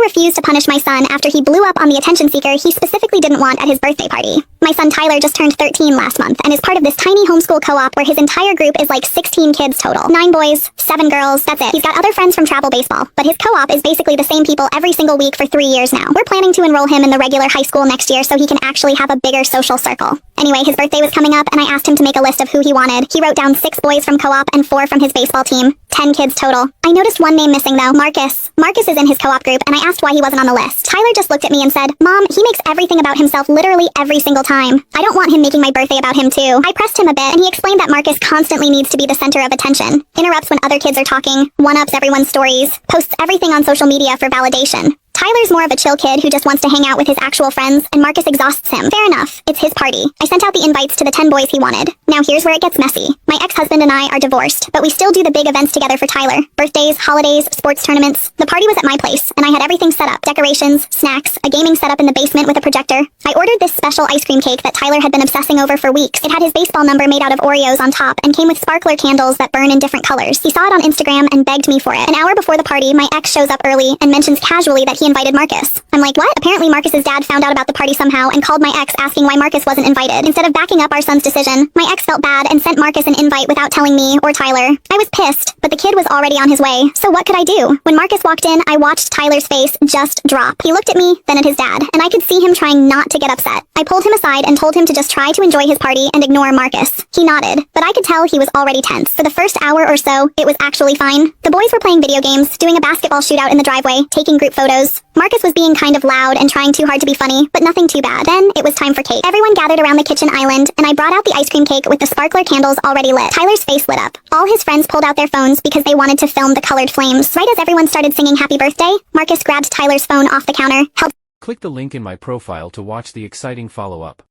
refused to punish my son after he blew up on the attention seeker he specifically didn't want at his birthday party. My son Tyler just turned 13 last month and is part of this tiny homeschool co-op where his entire group is like 16 kids total. 9 boys, 7 girls, that's it. He's got other friends from travel baseball, but his co-op is basically the same people every single week for 3 years now. We're planning to enroll him in the regular high school next year so he can actually have a bigger social circle. Anyway, his birthday was coming up and I asked him to make a list of who he wanted. He wrote down 6 boys from co-op and 4 from his baseball team. 10 kids total. I noticed one name missing though, Marcus. Marcus is in his co-op group and I asked why he wasn't on the list. Tyler just looked at me and said, "Mom, he makes everything about himself literally every single time. I don't want him making my birthday about him too." I pressed him a bit and he explained that Marcus constantly needs to be the center of attention, interrupts when other kids are talking, one-ups everyone's stories, posts everything on social media for validation. Tyler's more of a chill kid who just wants to hang out with his actual friends, and Marcus exhausts him. Fair enough. It's his party. I sent out the invites to the 10 boys he wanted. Now here's where it gets messy. My ex-husband and I are divorced, but we still do the big events together for Tyler. Birthdays, holidays, sports tournaments. The party was at my place, and I had everything set up. Decorations, snacks, a gaming setup in the basement with a projector. I ordered this special ice cream cake that Tyler had been obsessing over for weeks. It had his baseball number made out of Oreos on top and came with sparkler candles that burn in different colors. He saw it on Instagram and begged me for it. An hour before the party, my ex shows up early and mentions casually that he invited Marcus. I'm like, what? Apparently Marcus's dad found out about the party somehow and called my ex asking why Marcus wasn't invited. Instead of backing up our son's decision, my ex felt bad and sent Marcus an invite without telling me or Tyler. I was pissed, but the kid was already on his way. So what could I do? When Marcus walked in, I watched Tyler's face just drop. He looked at me, then at his dad, and I could see him trying not to get upset. I pulled him aside and told him to just try to enjoy his party and ignore Marcus. He nodded, but I could tell he was already tense. For the first hour or so, it was actually fine. The boys were playing video games, doing a basketball shootout in the driveway, taking group photos. Marcus was being kind of loud and trying too hard to be funny, but nothing too bad. Then it was time for cake. Everyone gathered around the kitchen island, and I brought out the ice cream cake with the sparkler candles already lit. Tyler's face lit up. All his friends pulled out their phones because they wanted to film the colored flames. Right as everyone started singing happy birthday, Marcus grabbed Tyler's phone off the counter, held. Click the link in my profile to watch the exciting follow-up.